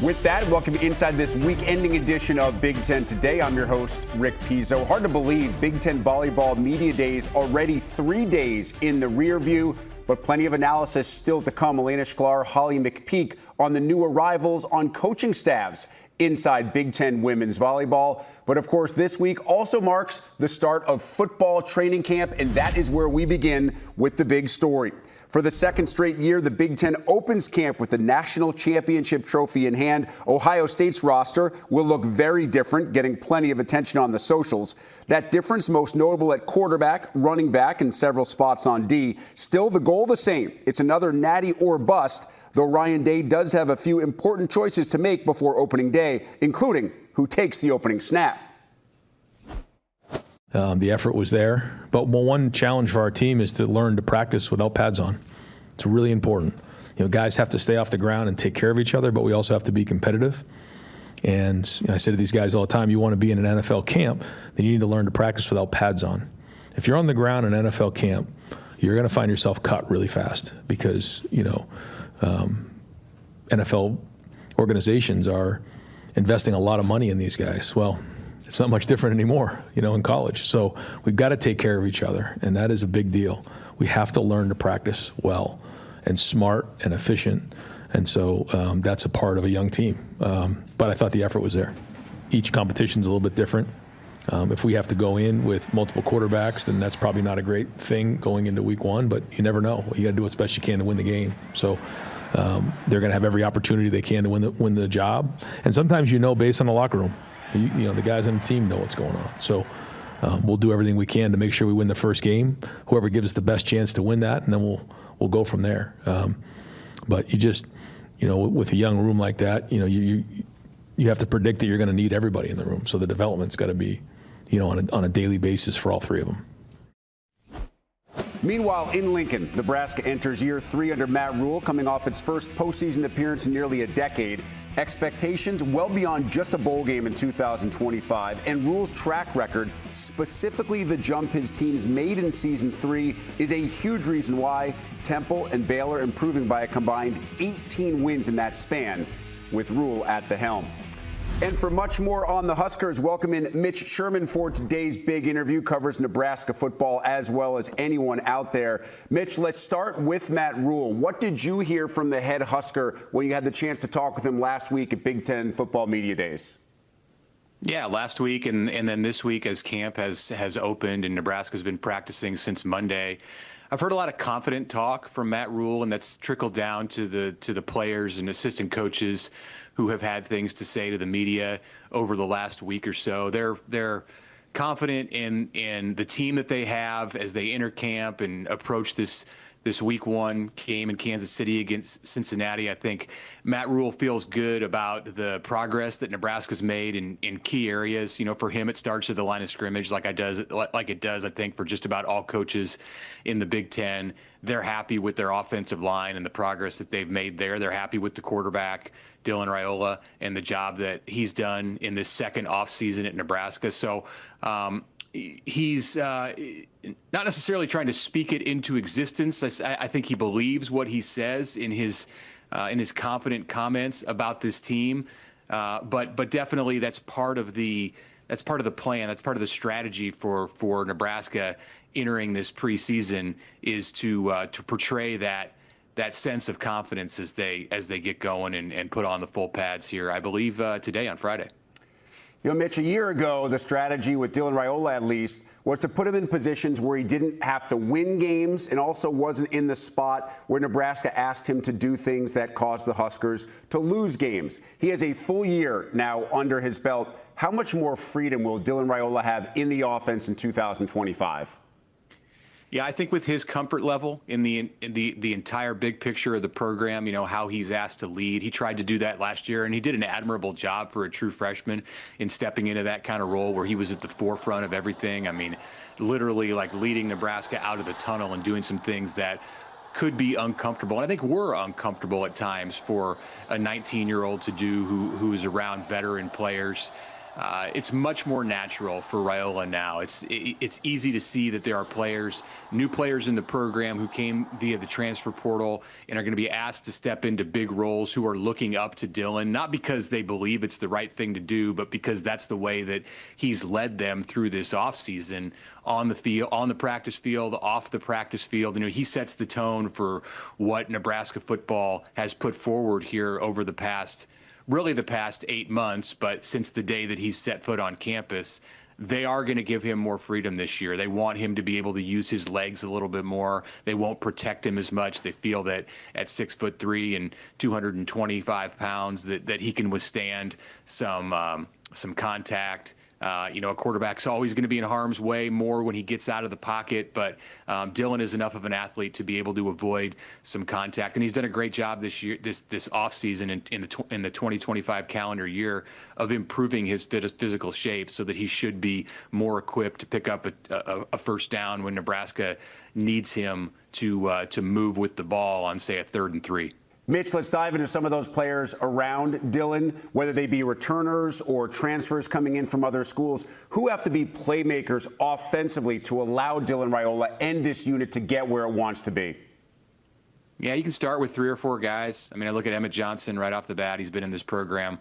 With that, welcome inside this week-ending edition of Big Ten Today. I'm your host, Rick Pizzo. Hard to believe Big Ten Volleyball Media Days already 3 days in the rear view, but plenty of analysis still to come. Elena Sklar, Holly McPeak on the new arrivals on coaching staffs inside Big Ten women's volleyball. But of course, this week also marks the start of football training camp, and that is where we begin with the big story. For the second straight year, the Big Ten opens camp with the national championship trophy in hand. Ohio State's roster will look very different, getting plenty of attention on the socials. That difference most notable at quarterback, running back, and several spots on D. Still, the goal the same. It's another natty or bust, though Ryan Day does have a few important choices to make before opening day, including who takes the opening snap. The effort was there, but one challenge for our team is to learn to practice without pads on. It's really important. You know, guys have to stay off the ground and take care of each other, but we also have to be competitive. And I say to these guys all the time, you want to be in an NFL camp, then you need to learn to practice without pads on. If you're on the ground in an NFL camp, you're going to find yourself cut really fast because, NFL organizations are investing a lot of money in these guys. Well, it's not much different anymore, in college. So we've got to take care of each other, and that is a big deal. We have to learn to practice well and smart and efficient, and so that's a part of a young team. But I thought the effort was there. Each competition's a little bit different. If we have to go in with multiple quarterbacks, then that's probably not a great thing going into week one, but you never know. You got to do what's best you can to win the game. So they're going to have every opportunity they can to win the job. And sometimes based on the locker room. The guys on the team know what's going on. So we'll do everything we can to make sure we win the first game. Whoever gives us the best chance to win that, and then we'll go from there. But you just, with a young room like that, you have to predict that you're going to need everybody in the room. So the development's got to be, on a daily basis for all three of them. Meanwhile, in Lincoln, Nebraska enters year 3 under Matt Rule, coming off its first postseason appearance in nearly a decade. Expectations well beyond just a bowl game in 2025, and Rule's track record, specifically the jump his teams made in Season 3, is a huge reason why Temple and Baylor improving by a combined 18 wins in that span, with Rule at the helm. And for much more on the Huskers, welcome in Mitch Sherman for today's big interview. Covers Nebraska football as well as anyone out there. Mitch, let's start with Matt Rule. What did you hear from the head Husker when you had the chance to talk with him last week at Big Ten Football Media Days? Yeah, last week and then this week as camp has opened and Nebraska's been practicing since Monday. I've heard a lot of confident talk from Matt Rule, and that's trickled down to the players and assistant coaches who have had things to say to the media over the last week or so. They're confident in the team that they have as they enter camp and approach this week 1 game in Kansas City against Cincinnati. I think Matt Rule feels good about the progress that Nebraska's made in key areas. For him, it starts at the line of scrimmage like it does, I think, for just about all coaches in the Big Ten. They're happy with their offensive line and the progress that they've made there. They're happy with the quarterback, Dylan Raiola, and the job that he's done in this second offseason at Nebraska. So he's not necessarily trying to speak it into existence. I think he believes what he says in his confident comments about this team. But definitely that's part of the plan. That's part of the strategy for Nebraska entering this preseason is to portray that sense of confidence as they get going and put on the full pads here, I believe, today on Friday. Mitch, a year ago, the strategy with Dylan Raiola, at least, was to put him in positions where he didn't have to win games and also wasn't in the spot where Nebraska asked him to do things that caused the Huskers to lose games. He has a full year now under his belt. How much more freedom will Dylan Raiola have in the offense in 2025? Yeah, I think with his comfort level in the entire big picture of the program, how he's asked to lead. He tried to do that last year, and he did an admirable job for a true freshman in stepping into that kind of role where he was at the forefront of everything. I mean, literally like leading Nebraska out of the tunnel and doing some things that could be uncomfortable. And I think were uncomfortable at times for a 19-year-old to do who is around veteran players. it's much more natural for Raiola now. It's easy to see that there are players, new players in the program who came via the transfer portal and are going to be asked to step into big roles who are looking up to Dylan, not because they believe it's the right thing to do, but because that's the way that he's led them through this offseason on the field, on the practice field, off the practice field. You know, he sets the tone for what Nebraska football has put forward here over the past 8 months, but since the day that he's set foot on campus. They are going to give him more freedom this year. They want him to be able to use his legs a little bit more. They won't protect him as much. They feel that at 6'3" and 225 pounds that he can withstand some contact. A quarterback's always going to be in harm's way more when he gets out of the pocket, but Dylan is enough of an athlete to be able to avoid some contact, and he's done a great job this year, this offseason in the 2025 calendar year of improving his physical shape so that he should be more equipped to pick up a first down when Nebraska needs him to move with the ball on, say, a 3rd and 3. Mitch, let's dive into some of those players around Dylan, whether they be returners or transfers coming in from other schools, who have to be playmakers offensively to allow Dylan Raiola and this unit to get where it wants to be. Yeah, you can start with 3 or 4 guys. I mean, I look at Emmett Johnson right off the bat. He's been in this program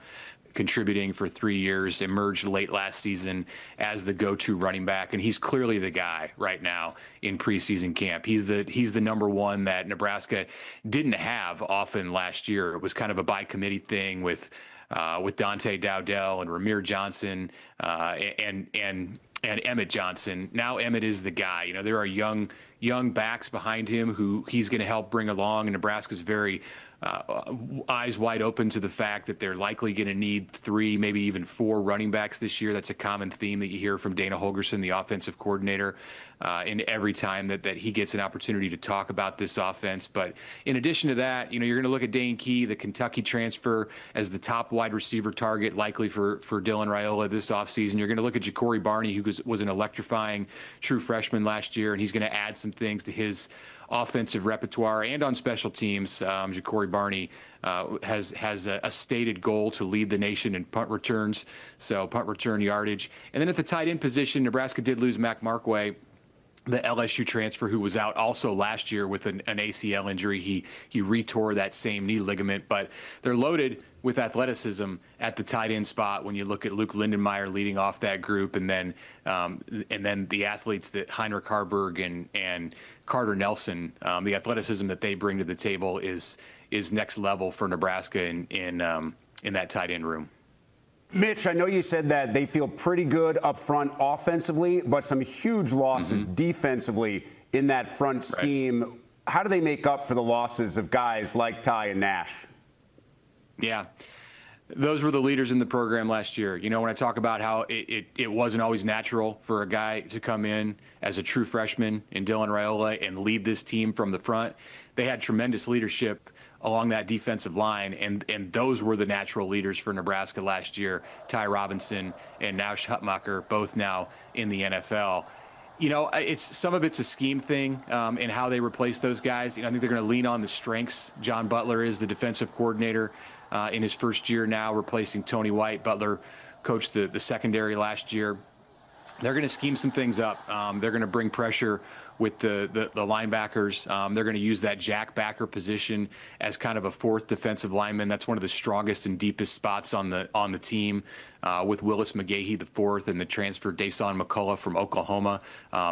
contributing for 3 years, emerged late last season as the go-to running back, and he's clearly the guy right now in preseason camp. He's the number one that Nebraska didn't have often last year. It was kind of a by committee thing with Dante Dowdell and Ramir Johnson and Emmett Johnson. Now Emmett is the guy. You know, there are young backs behind him who he's going to help bring along, and Nebraska's very eyes wide open to the fact that they're likely going to need 3, maybe even 4 running backs this year. That's a common theme that you hear from Dana Holgorsen, the offensive coordinator, in every time that he gets an opportunity to talk about this offense. But in addition to that, you're going to look at Dane Key, the Kentucky transfer, as the top wide receiver target likely for Dylan Raiola this offseason. You're going to look at Ja'Cory Barney, who was an electrifying true freshman last year, and he's going to add some things to his offensive repertoire and on special teams. Ja'Cory Barney has a stated goal to lead the nation in punt returns, so punt return yardage. And then at the tight end position, Nebraska did lose Mac Markway, the LSU transfer, who was out also last year with an ACL injury. He retore that same knee ligament, but they're loaded with athleticism at the tight end spot when you look at Luke Lindenmeyer leading off that group, and then the athletes that Heinrich Harburg and Carter Nelson, the athleticism that they bring to the table is next level for Nebraska in that tight end room. Mitch, I know you said that they feel pretty good up front offensively, but some huge losses defensively in that front scheme. Right. How do they make up for the losses of guys like Ty and Nash? Yeah, those were the leaders in the program last year. You know, when I talk about how it wasn't always natural for a guy to come in as a true freshman in Dylan Raiola and lead this team from the front, they had tremendous leadership along that defensive line, and those were the natural leaders for Nebraska last year. Ty Robinson and Naush Hutmacher, both now in the NFL. You know, some of it's a scheme thing in how they replace those guys. I think they're going to lean on the strengths. John Butler is the defensive coordinator in his first year now, replacing Tony White. Butler coached the secondary last year. They're going to scheme some things up. They're going to bring pressure with the linebackers. They're going to use that jack backer position as kind of a 4th defensive lineman. That's one of the strongest and deepest spots on the team, with Willis McGahee, the 4th, and the transfer Dason McCullough from Oklahoma.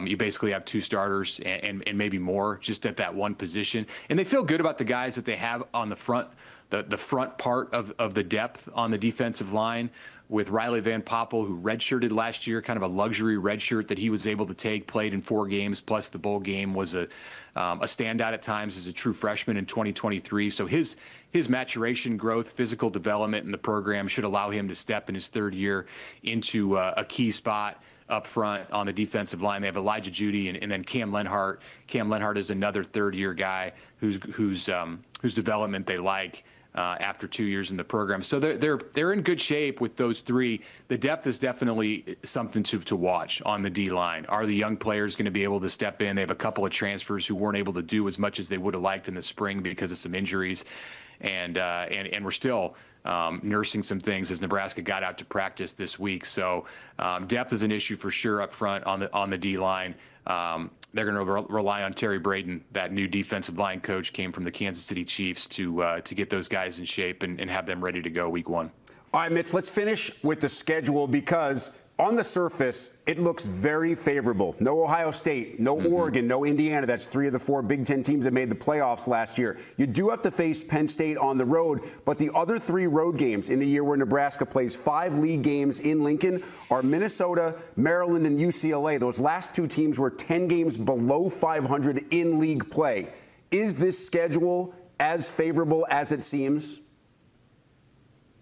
You basically have 2 starters and maybe more just at that one position. And they feel good about the guys that they have on the front, the front part of the depth on the defensive line, with Riley Van Poppel, who redshirted last year, kind of a luxury redshirt that he was able to take, played in 4 games, plus the bowl game, was a standout at times as a true freshman in 2023. So his maturation, growth, physical development in the program should allow him to step in his 3rd year into a key spot up front on the defensive line. They have Elijah Judy and then Cam Lenhart. Cam Lenhart is another 3rd-year guy whose development they like. After 2 years in the program. So they're in good shape with those 3. The depth is definitely something to watch on the D-line. Are the young players going to be able to step in? They have a couple of transfers who weren't able to do as much as they would have liked in the spring because of some injuries. and we're still nursing some things as Nebraska got out to practice this week. So depth is an issue for sure up front on the D line. They're going to rely on Terry Braden, that new defensive line coach, came from the Kansas City Chiefs, to get those guys in shape and have them ready to go week 1. All right, Mitch, let's finish with the schedule, because on the surface, it looks very favorable. No Ohio State, no Oregon, no Indiana. That's 3 of the 4 Big Ten teams that made the playoffs last year. You do have to face Penn State on the road, but the other 3 road games in a year where Nebraska plays 5 league games in Lincoln are Minnesota, Maryland, and UCLA. Those last 2 teams were 10 games below 500 in league play. Is this schedule as favorable as it seems?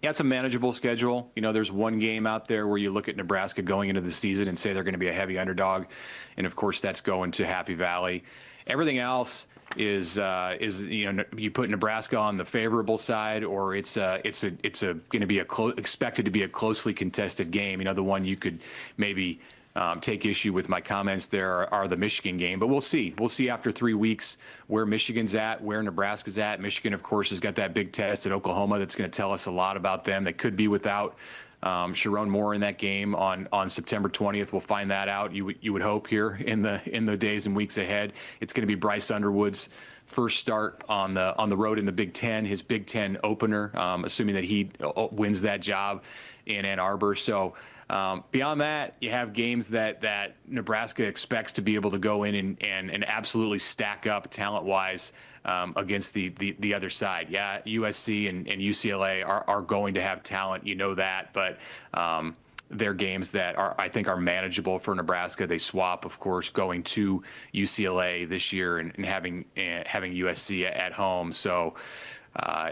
Yeah, it's a manageable schedule. You know, there's one game out there where you look at Nebraska going into the season and say they're going to be a heavy underdog, and of course that's going to Happy Valley. Everything else is you know, you put Nebraska on the favorable side, or it's going to be expected to be a closely contested game. You know, the one you could maybe take issue with my comments there are the Michigan game, but we'll see. We'll see after 3 weeks where Michigan's at, where Nebraska's at. Michigan, of course, has got that big test at Oklahoma that's going to tell us a lot about them. They could be without Sharon Moore in that game on September 20th. We'll find that out. You would hope here in the days and weeks ahead. It's going to be Bryce Underwood's first start on the road in the Big Ten, his Big Ten opener, assuming that he wins that job in Ann Arbor. So beyond that, you have games that Nebraska expects to be able to go in and absolutely stack up talent-wise against the other side. Yeah, USC and UCLA are going to have talent, you know that, but they're games that I think are manageable for Nebraska. They swap, of course, going to UCLA this year and having USC at home. So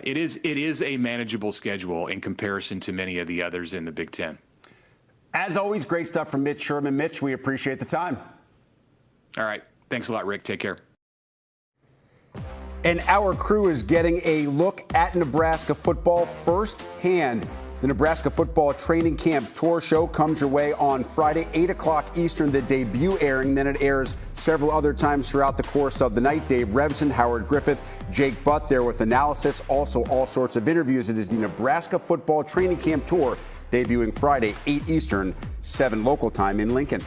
it is a manageable schedule in comparison to many of the others in the Big Ten. As always, great stuff from Mitch Sherman. Mitch, we appreciate the time. All right. Thanks a lot, Rick. Take care. And our crew is getting a look at Nebraska football firsthand. The Nebraska Football Training Camp Tour Show comes your way on Friday, 8 o'clock Eastern, the debut airing. Then it airs several other times throughout the course of the night. Dave Revson, Howard Griffith, Jake Butt there with analysis, also all sorts of interviews. It is the Nebraska Football Training Camp Tour, debuting Friday, 8 Eastern, 7 local time in Lincoln.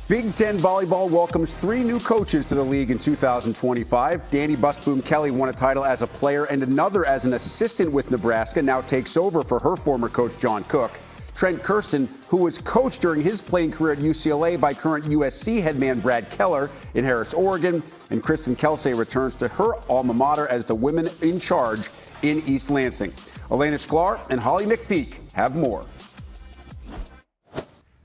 Big Ten Volleyball welcomes 3 new coaches to the league in 2025. Danny Busboom Kelly won a title as a player and another as an assistant with Nebraska, now takes over for her former coach John Cook. Trent Kirsten, who was coached during his playing career at UCLA by current USC headman Brad Keller, in Harris, Oregon. And Kristen Kelsey returns to her alma mater as the women in charge in East Lansing. Elena Sklar and Holly McPeak have more.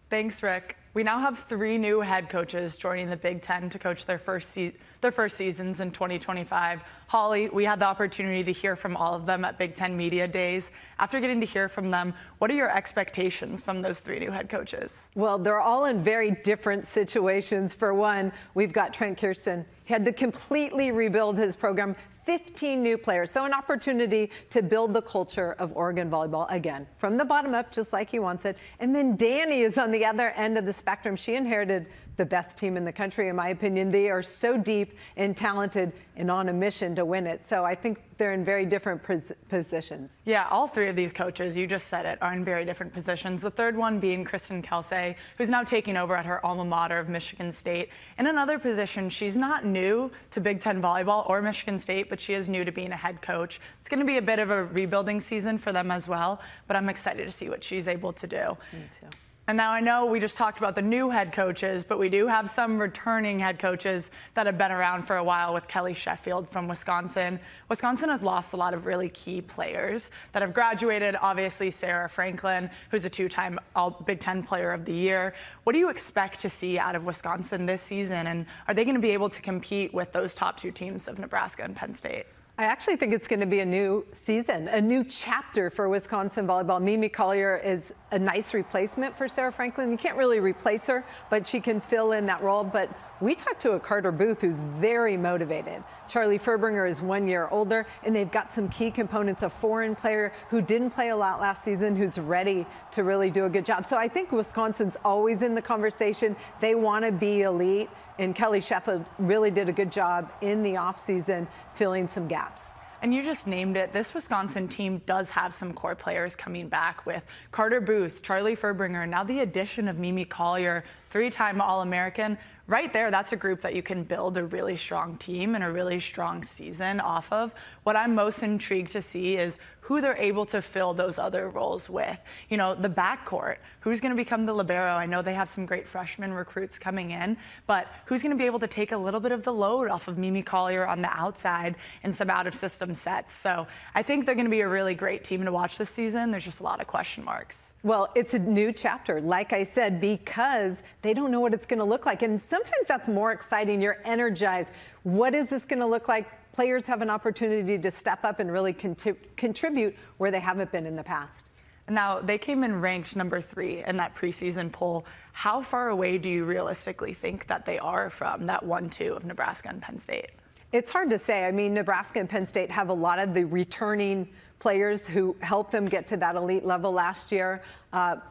Thanks, Rick. We now have 3 new head coaches joining the Big Ten to coach their first seasons in 2025. Holly, we had the opportunity to hear from all of them at Big Ten Media Days. After getting to hear from them, what are your expectations from those 3 new head coaches? Well, they're all in very different situations. For one, we've got Trent Kirsten. He had to completely rebuild his program. 15 new players, so an opportunity to build the culture of Oregon volleyball again, from the bottom up, just like he wants it. And then Danny is on the other end of the spectrum. She inherited the best team in the country, in my opinion. They are so deep and talented and on a mission to win it. So I think they're in very different positions. Yeah, all 3 of these coaches, you just said it, are in very different positions. The third one being Kristen Kelsey, who's now taking over at her alma mater of Michigan State. In another position, she's not new to Big Ten volleyball or Michigan State, but she is new to being a head coach. It's going to be a bit of a rebuilding season for them as well, but I'm excited to see what she's able to do. Me too. And now I know we just talked about the new head coaches, but we do have some returning head coaches that have been around for a while with Kelly Sheffield from Wisconsin. Wisconsin has lost a lot of really key players that have graduated. Obviously, Sarah Franklin, who's a 2-time All-Big Ten Player of the Year. What do you expect to see out of Wisconsin this season? And are they going to be able to compete with those top 2 teams of Nebraska and Penn State? I actually think it's going to be a new season, a new chapter for Wisconsin volleyball. Mimi Collier is a nice replacement for Sarah Franklin. You can't really replace her, but she can fill in that role. But we talked to a Carter Booth who's very motivated. Charlie Furbringer is 1 year older, and they've got some key components, a foreign player who didn't play a lot last season, who's ready to really do a good job. So I think Wisconsin's always in the conversation. They want to be elite, and Kelly Sheffield really did a good job in the offseason filling some gaps. And you just named it. This Wisconsin team does have some core players coming back with Carter Booth, Charlie Furbringer, now the addition of Mimi Collier, 3-time All-American. Right there, that's a group that you can build a really strong team and a really strong season off of. What I'm most intrigued to see is who they're able to fill those other roles with. You know, the backcourt, who's going to become the libero? I know they have some great freshman recruits coming in, but who's going to be able to take a little bit of the load off of Mimi Collier on the outside in some out-of-system sets? So I think they're going to be a really great team to watch this season. There's just a lot of question marks. Well, it's a new chapter, like I said, because they don't know what it's going to look like. And sometimes that's more exciting. You're energized. What is this going to look like? Players have an opportunity to step up and really contribute where they haven't been in the past. Now, they came in ranked number 3 in that preseason poll. How far away do you realistically think that they are from that 1-2 of Nebraska and Penn State? It's hard to say. I mean, Nebraska and Penn State have a lot of the returning players who helped them get to that elite level last year.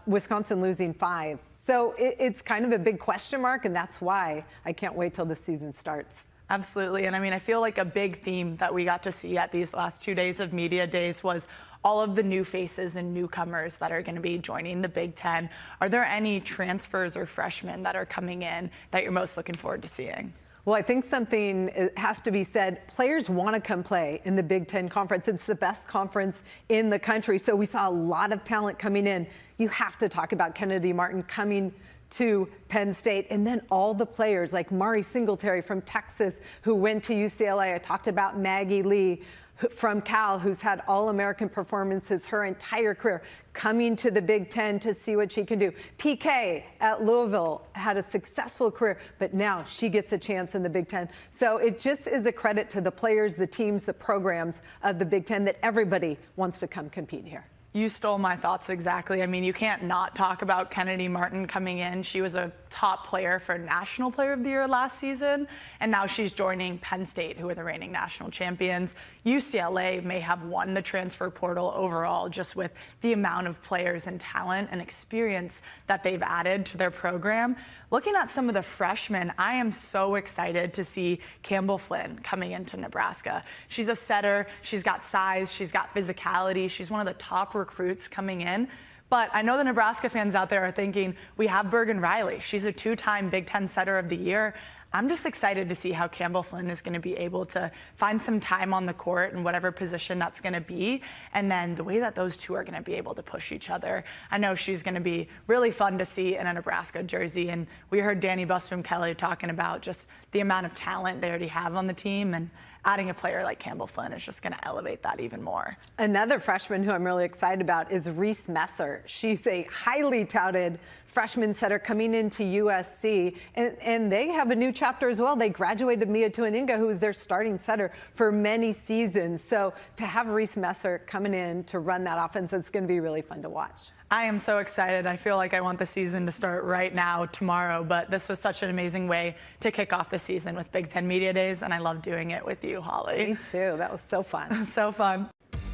Wisconsin losing 5. So it's kind of a big question mark, and that's why I can't wait till the season starts. Absolutely. And I mean, I feel like a big theme that we got to see at these last 2 days of media days was all of the new faces and newcomers that are going to be joining the Big Ten. Are there any transfers or freshmen that are coming in that you're most looking forward to seeing? Well, I think something has to be said. Players want to come play in the Big Ten Conference. It's the best conference in the country. So we saw a lot of talent coming in. You have to talk about Kennedy Martin coming to Penn State, and then all the players like Mari Singletary from Texas who went to UCLA. I talked about Maggie Lee from Cal, who's had All-American performances her entire career, coming to the Big Ten to see what she can do. PK at Louisville had a successful career, but now she gets a chance in the Big Ten. So it just is a credit to the players, the teams, the programs of the Big Ten that everybody wants to come compete here. You stole my thoughts exactly. I mean, you can't not talk about Kennedy Martin coming in. She was a top player for National Player of the Year last season, and now she's joining Penn State, who are the reigning national champions. UCLA may have won the transfer portal overall just with the amount of players and talent and experience that they've added to their program. Looking at some of the freshmen, I am so excited to see Campbell Flynn coming into Nebraska. She's a setter. She's got size. She's got physicality. She's one of the top recruits coming in. But I know the Nebraska fans out there are thinking, we have Bergen Riley. She's a 2-time Big Ten Setter of the Year. I'm just excited to see how Campbell Flynn is going to be able to find some time on the court in whatever position that's going to be, and then the way that those two are going to be able to push each other. I know she's going to be really fun to see in a Nebraska jersey, and we heard Danny Busfrom-Kelly talking about just the amount of talent they already have on the team, and adding a player like Campbell Flynn is just going to elevate that even more. Another freshman who I'm really excited about is Reese Messer. She's a highly touted freshman setter coming into USC, and they have a new chapter as well. They graduated Mia Tuaninga, who was their starting setter for many seasons. So to have Reese Messer coming in to run that offense, it's going to be really fun to watch. I am so excited. I feel like I want the season to start right now, tomorrow, but this was such an amazing way to kick off the season with Big Ten Media Days, and I love doing it with you, Holly. Me too. That was so fun. So fun.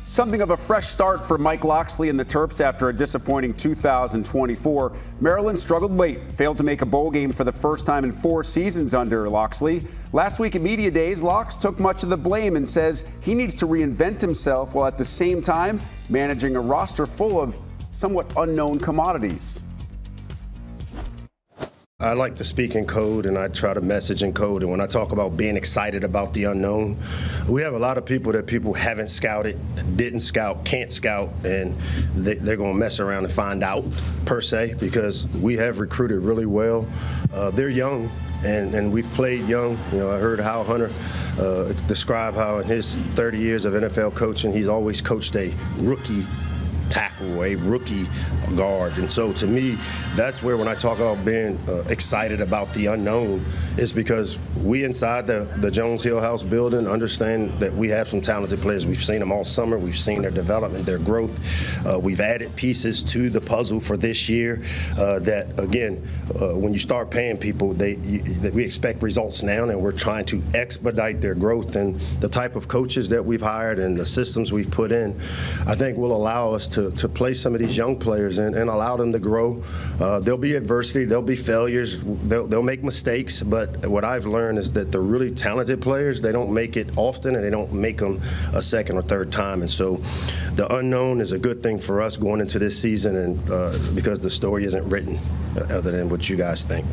Something of a fresh start for Mike Loxley and the Terps after a disappointing 2024. Maryland struggled late, failed to make a bowl game for the first time in 4 seasons under Loxley. Last week at Media Days, Lox took much of the blame and says he needs to reinvent himself while at the same time managing a roster full of somewhat unknown commodities. I like to speak in code, and I try to message in code. And when I talk about being excited about the unknown, we have a lot of people that people haven't scouted, didn't scout, can't scout, and they're going to mess around and find out, per se, because we have recruited really well. They're young, and we've played young. You know, I heard Hal Hunter describe how in his 30 years of NFL coaching, he's always coached a rookie tackle, a rookie guard. And so to me, that's where when I talk about being excited about the unknown, is because we inside the Jones Hill House building understand that we have some talented players. We've seen them all summer. We've seen their development, their growth. We've added pieces to the puzzle for this year that, again, when you start paying people, we expect results now, and we're trying to expedite their growth. And the type of coaches that we've hired and the systems we've put in, I think will allow us to to play some of these young players and allow them to grow. There'll be adversity, there'll be failures, they'll make mistakes, but what I've learned is that the really talented players, they don't make it often and they don't make them a second or third time. And so the unknown is a good thing for us going into this season, and because the story isn't written other than what you guys think.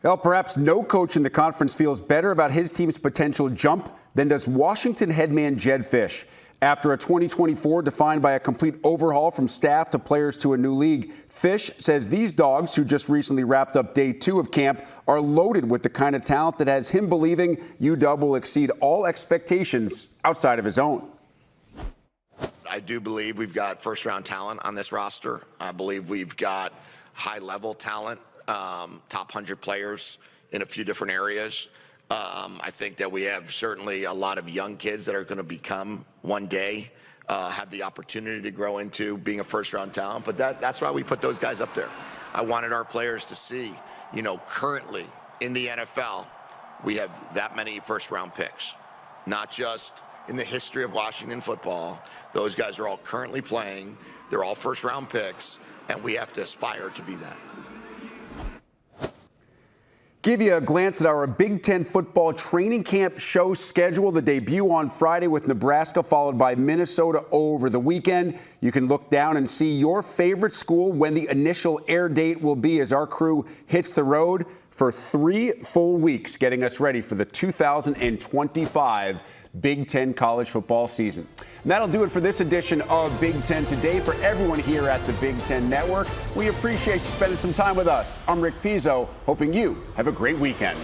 Well, perhaps no coach in the conference feels better about his team's potential jump than does Washington head man Jedd Fisch. After a 2024 defined by a complete overhaul from staff to players to a new league, Fisch says these dogs, who just recently wrapped up day 2 of camp, are loaded with the kind of talent that has him believing UW will exceed all expectations outside of his own. I do believe we've got first-round talent on this roster. I believe we've got high-level talent. Top 100 players in a few different areas. I think that we have certainly a lot of young kids that are going to become one day, have the opportunity to grow into being a first-round talent. But that's why we put those guys up there. I wanted our players to see, currently in the NFL, we have that many first-round picks, not just in the history of Washington football. Those guys are all currently playing. They're all first-round picks, and we have to aspire to be that. Give you a glance at our Big Ten football training camp show schedule. The debut on Friday with Nebraska, followed by Minnesota over the weekend. You can look down and see your favorite school when the initial air date will be as our crew hits the road for 3 full weeks, getting us ready for the 2025 Big Ten college football season. And that'll do it for this edition of Big Ten Today. For everyone here at the Big Ten Network, we appreciate you spending some time with us. I'm Rick Pizzo, hoping you have a great weekend.